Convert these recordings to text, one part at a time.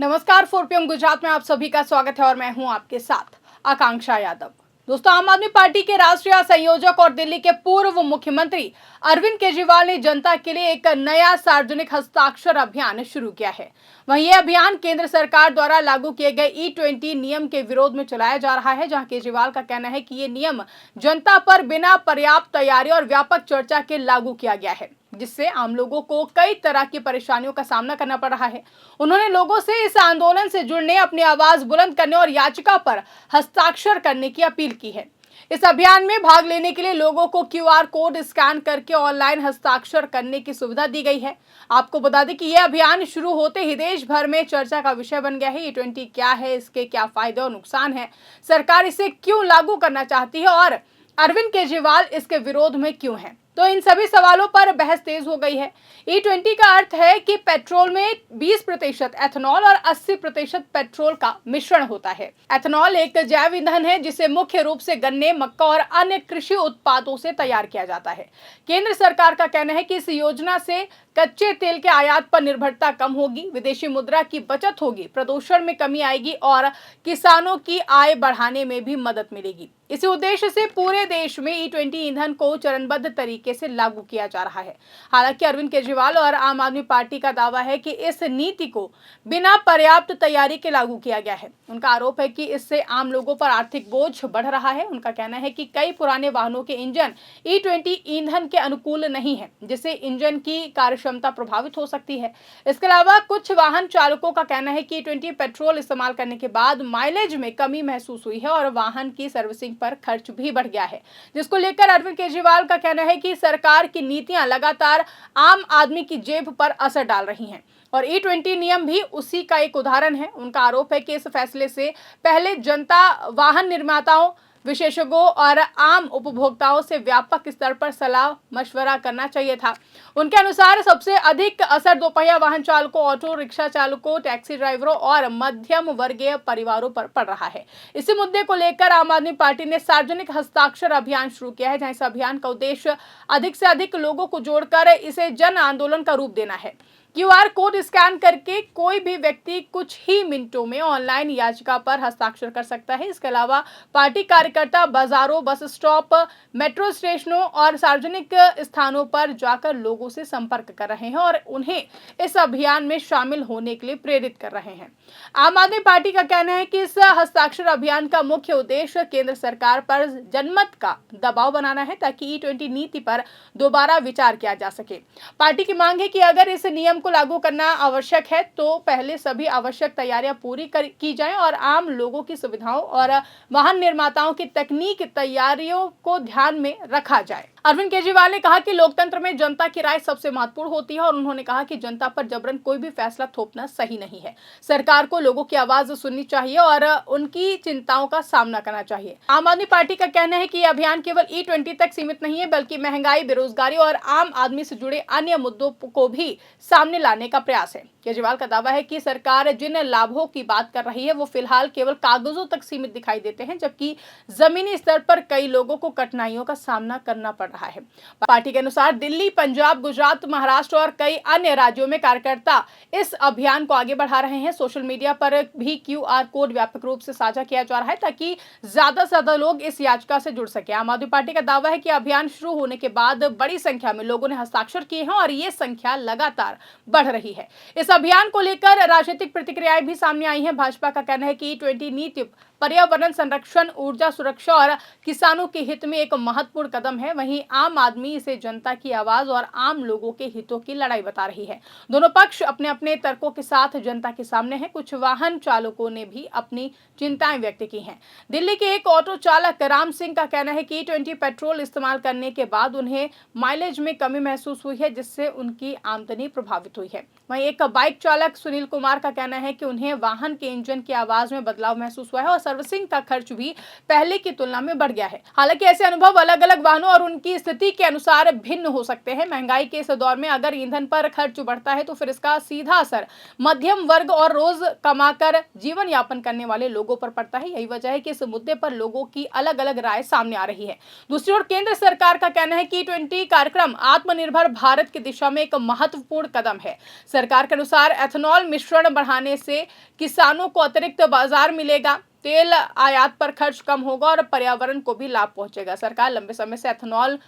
नमस्कार, 4PM गुजरात में आप सभी का स्वागत है और मैं हूं आपके साथ आकांक्षा यादव। दोस्तों, आम आदमी पार्टी के राष्ट्रीय संयोजक और दिल्ली के पूर्व मुख्यमंत्री अरविंद केजरीवाल ने जनता के लिए एक नया सार्वजनिक हस्ताक्षर अभियान शुरू किया है। वहीं यह अभियान केंद्र सरकार द्वारा लागू किए गए E20 नियम के विरोध में चलाया जा रहा है, जहां केजरीवाल का कहना है कि ये नियम जनता पर बिना पर्याप्त तैयारी और व्यापक चर्चा के लागू किया गया है, जिससे आम लोगों को कई तरह की परेशानियों का सामना करना पड़ रहा है। उन्होंने लोगों से इस आंदोलन से जुड़ने, अपनी आवाज बुलंद करने और याचिका पर हस्ताक्षर करने की अपील की है। इस अभियान में भाग लेने के लिए लोगों को QR कोड स्कैन करके ऑनलाइन हस्ताक्षर करने की सुविधा दी गई है। आपको बता दें कि यह अभियान शुरू होते ही देश भर में चर्चा का विषय बन गया है। E20 क्या है, इसके क्या फायदे और नुकसान है, सरकार इसे क्यों लागू करना चाहती है और अरविंद केजरीवाल इसके विरोध में क्यों हैं? तो इन सभी सवालों पर बहस तेज हो गई है। E20 का अर्थ है कि पेट्रोल में 20% एथेनॉल और 80% पेट्रोल का मिश्रण होता है। एथेनॉल एक जैव ईंधन है जिसे मुख्य रूप से गन्ने, मक्का और अन्य कृषि उत्पादों से तैयार किया जाता है। केंद्र सरकार का कहना है कि इस योजना से कच्चे तेल के आयात पर निर्भरता कम होगी, विदेशी मुद्रा की बचत होगी, प्रदूषण में कमी आएगी और किसानों की आय बढ़ाने में भी मदद मिलेगी। इसी उद्देश्य से पूरे देश में E20 ईंधन को चरणबद्ध तरीके से लागू किया जा रहा है। हालांकि अरविंद केजरीवाल और आम आदमी पार्टी का दावा है कि इस नीति को बिना पर्याप्त तैयारी के लागू किया गया है। उनका आरोप है कि इससे आम लोगों पर आर्थिक बोझ बढ़ रहा है। उनका कहना है कि कई पुराने वाहनों के इंजन E20 ईंधन के अनुकूल नहीं है, जिससे इंजन की कार्यक्षमता प्रभावित हो सकती है। इसके अलावा कुछ वाहन चालकों का कहना है कि E20 पेट्रोल इस्तेमाल करने के बाद माइलेज में कमी महसूस हुई है और वाहन की सर्विसिंग पर खर्च भी बढ़ गया है, जिसको लेकर अरविंद केजरीवाल का कहना है कि सरकार की नीतियां लगातार आम आदमी की जेब पर असर डाल रही हैं और E20 नियम भी उसी का एक उदाहरण है। उनका आरोप है कि इस फैसले से पहले जनता, वाहन निर्माताओं, विशेषज्ञों और आम उपभोक्ताओं से व्यापक स्तर पर सलाह मशवरा करना चाहिए था। उनके अनुसार सबसे अधिक असर दोपहिया वाहन चालकों, ऑटो रिक्शा चालकों, टैक्सी ड्राइवरों और मध्यम वर्गीय परिवारों पर पड़ रहा है। इसी मुद्दे को लेकर आम आदमी पार्टी ने सार्वजनिक हस्ताक्षर अभियान शुरू किया है, जहां इस अभियान का उद्देश्य अधिक से अधिक लोगों को जोड़कर इसे जन आंदोलन का रूप देना है। QR कोड स्कैन करके कोई भी व्यक्ति कुछ ही मिनटों में ऑनलाइन याचिका पर हस्ताक्षर कर सकता है। इसके अलावा पार्टी कार्यकर्ता बाजारों, बस स्टॉप, मेट्रो स्टेशनों और सार्वजनिक स्थानों पर जाकर लोगों से संपर्क कर रहे हैं और उन्हें इस अभियान में शामिल होने के लिए प्रेरित कर रहे हैं। आम आदमी पार्टी का कहना है कि इस हस्ताक्षर अभियान का मुख्य उद्देश्य केंद्र सरकार पर जनमत का दबाव बनाना है, ताकि E20 नीति पर दोबारा विचार किया जा सके। पार्टी की मांग है कि अगर इस नियम को लागू करना आवश्यक है तो पहले सभी आवश्यक तैयारियां पूरी की जाएं और आम लोगों की सुविधाओं और वाहन निर्माताओं की तकनीक तैयारियों को ध्यान में रखा जाए। अरविंद केजरीवाल ने कहा कि लोकतंत्र में जनता की राय सबसे महत्वपूर्ण होती है और उन्होंने कहा कि जनता पर जबरन कोई भी फैसला थोपना सही नहीं है। सरकार को लोगों की आवाज सुननी चाहिए और उनकी चिंताओं का सामना करना चाहिए। आम आदमी पार्टी का कहना है कि यह अभियान केवल E20 तक सीमित नहीं है, बल्कि महंगाई, बेरोजगारी और आम आदमी से जुड़े अन्य मुद्दों को भी सामने लाने का प्रयास है। केजरीवाल का दावा है कि सरकार जिन लाभों की बात कर रही है वो फिलहाल केवल कागजों तक सीमित दिखाई देते हैं, जबकि जमीनी स्तर पर कई लोगों को कठिनाइयों का सामना करना पड़ रहा है। पार्टी के अनुसार दिल्ली, पंजाब, गुजरात, महाराष्ट्र और कई अन्य राज्यों में कार्यकर्ता इस अभियान को आगे बढ़ा रहे हैं। सोशल मीडिया पर भी QR कोड व्यापक रूप से साझा किया जा रहा है, ताकि ज्यादा से ज्यादा लोग इस याचिका से जुड़ सके। आम आदमी पार्टी का दावा है कि अभियान शुरू होने के बाद बड़ी संख्या में लोगों ने हस्ताक्षर किए हैं और ये संख्या लगातार बढ़ रही है। इस अभियान को लेकर राजनीतिक प्रतिक्रियाएं भी सामने आई हैं। भाजपा का कहना है कि E20 नीति पर्यावरण संरक्षण, ऊर्जा सुरक्षा और किसानों के हित में एक महत्वपूर्ण कदम है। वहीं आम आदमी इसे जनता की आवाज और आम लोगों के हितों की लड़ाई बता रही है। दोनों पक्ष अपने अपने तर्कों के साथ जनता के सामने हैं। कुछ वाहन चालकों ने भी अपनी चिंताएं व्यक्त की हैं। दिल्ली के एक ऑटो चालक राम सिंह का कहना है कि E20 पेट्रोल इस्तेमाल करने के बाद उन्हें माइलेज में कमी महसूस हुई है, जिससे उनकी आमदनी प्रभावित हुई है। वहीं एक बाइक चालक सुनील कुमार का कहना है कि उन्हें वाहन के इंजन की आवाज में बदलाव महसूस हुआ है और सर्विसिंग का खर्च भी पहले की तुलना में बढ़ गया है। हालांकि ऐसे अनुभव अलग अलग वाहनों और उनकी स्थिति के अनुसार भिन्न हो सकते हैं। महंगाई के इस दौर में अगर ईंधन पर खर्च बढ़ता है तो फिर इसका सीधा असर मध्यम वर्ग और रोज कमाकर जीवन यापन करने वाले लोगों पर पड़ता है। यही वजह है कि इस मुद्दे पर लोगों की अलग अलग राय सामने आ रही है। दूसरी ओर केंद्र सरकार का कहना है कि E20 कार्यक्रम आत्मनिर्भर भारत की दिशा में एक महत्वपूर्ण कदम है। सरकार के अनुसार एथेनॉल मिश्रण बढ़ाने से किसानों को अतिरिक्त बाजार मिलेगा, तेल आयात पर खर्च कम होगा और पर्यावरण को भी लाभ पहुंचेगा। सरकार लंबे समय से एथेनॉल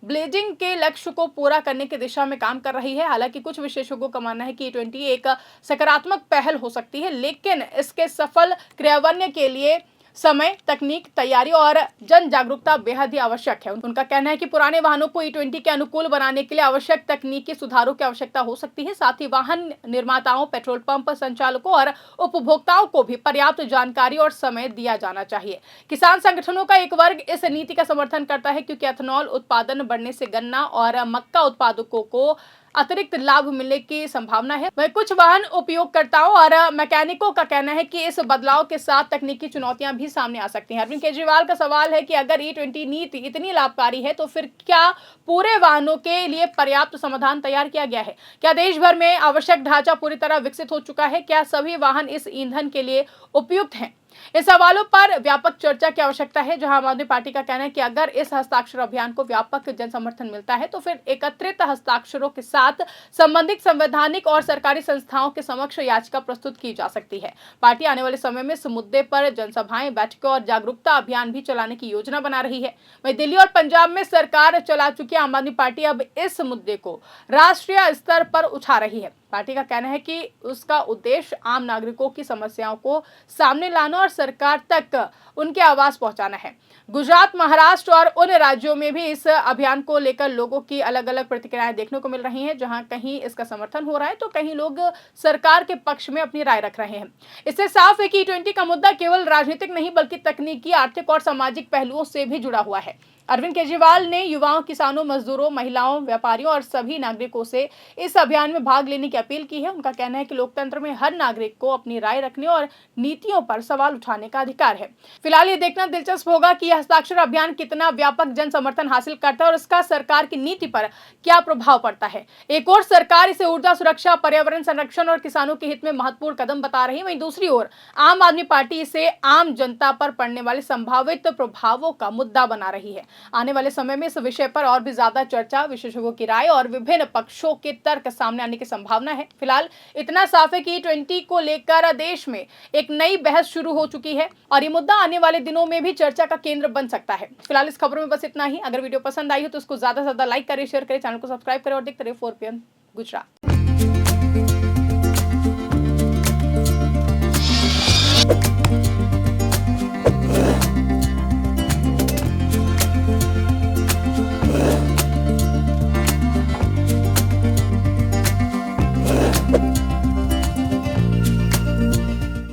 ब्लेजिंग के लक्ष्य को पूरा करने की दिशा में काम कर रही है। हालांकि कुछ विशेषज्ञों का मानना है कि E20 एक सकारात्मक पहल हो सकती है, लेकिन इसके सफल क्रियान्वयन के लिए समय, तकनीक, तैयारी और जन जागरूकता बेहद ही आवश्यक है। उनका कहना है कि पुराने वाहनों को E20 के अनुकूल बनाने के लिए आवश्यक तकनीकी सुधारों की आवश्यकता हो सकती है। साथ ही वाहन निर्माताओं, पेट्रोल पंप संचालकों और उपभोक्ताओं को भी पर्याप्त जानकारी और समय दिया जाना चाहिए। किसान संगठनों का एक वर्ग इस नीति का समर्थन करता है, क्योंकि एथेनॉल उत्पादन बढ़ने से गन्ना और मक्का उत्पादकों को अतिरिक्त लाभ मिलने की संभावना है। वहीं कुछ वाहन उपयोगकर्ताओं और मैकेनिकों का कहना है कि इस बदलाव के साथ तकनीकी चुनौतियां भी सामने आ सकती हैं। अरविंद केजरीवाल का सवाल है कि अगर E20 नीति इतनी लाभकारी है तो फिर क्या पूरे वाहनों के लिए पर्याप्त समाधान तैयार किया गया है? क्या देश भर में आवश्यक ढांचा पूरी तरह विकसित हो चुका है? क्या सभी वाहन इस ईंधन के लिए उपयुक्त हैं? इन सवालों पर व्यापक चर्चा की आवश्यकता है। जहां आम आदमी पार्टी का कहना है कि अगर इस हस्ताक्षर अभियान को व्यापक जन समर्थन मिलता है तो फिर एकत्रित हस्ताक्षरों के साथ संबंधित संवैधानिक और सरकारी संस्थाओं के समक्ष याचिका प्रस्तुत की जा सकती है। पार्टी आने वाले समय में इस मुद्दे पर जनसभाएं, बैठकें और जागरूकता अभियान भी चलाने की योजना बना रही है। वहीं दिल्ली और पंजाब में सरकार चला चुकी आम आदमी पार्टी अब इस मुद्दे को राष्ट्रीय स्तर पर उठा रही है। पार्टी का कहना है कि उसका उद्देश्य आम नागरिकों की समस्याओं को सामने लाना और सरकार तक उनकी आवाज पहुंचाना है। गुजरात, महाराष्ट्र और उन राज्यों में भी इस अभियान को लेकर लोगों की अलग अलग प्रतिक्रियाएं देखने को मिल रही हैं, जहां कहीं इसका समर्थन हो रहा है तो कहीं लोग सरकार के पक्ष में अपनी राय रख रहे हैं। इससे साफ है कि E20 का मुद्दा केवल राजनीतिक नहीं बल्कि तकनीकी, आर्थिक और सामाजिक पहलुओं से भी जुड़ा हुआ है। अरविंद केजरीवाल ने युवाओं, किसानों, मजदूरों, महिलाओं, व्यापारियों और सभी नागरिकों से इस अभियान में भाग लेने की अपील की है। उनका कहना है कि लोकतंत्र में हर नागरिक को अपनी राय रखने और नीतियों पर सवाल उठाने का अधिकार है। फिलहाल ये देखना दिलचस्प होगा कि यह हस्ताक्षर अभियान कितना व्यापक जन समर्थन हासिल करता है और इसका सरकार की नीति पर क्या प्रभाव पड़ता है। एक ओर सरकार इसे ऊर्जा सुरक्षा, पर्यावरण संरक्षण और किसानों के हित में महत्वपूर्ण कदम बता रही है, वहीं दूसरी ओर आम आदमी पार्टी इसे आम जनता पर पड़ने वाले संभावित प्रभावों का मुद्दा बना रही है। आने वाले समय में इस विषय पर और भी ज्यादा चर्चा, विशेषज्ञों की राय और विभिन्न पक्षों के तर्क सामने आने की संभावना है। फिलहाल इतना साफ है कि E20 को लेकर देश में एक नई बहस शुरू हो चुकी है और ये मुद्दा आने वाले दिनों में भी चर्चा का केंद्र बन सकता है। फिलहाल इस खबरों में बस इतना ही। अगर वीडियो पसंद आई हो तो उसको ज्यादा से ज्यादा लाइक करें, शेयर करें, चैनल को सब्सक्राइब करें और देखते रहिए 4PM गुजरात।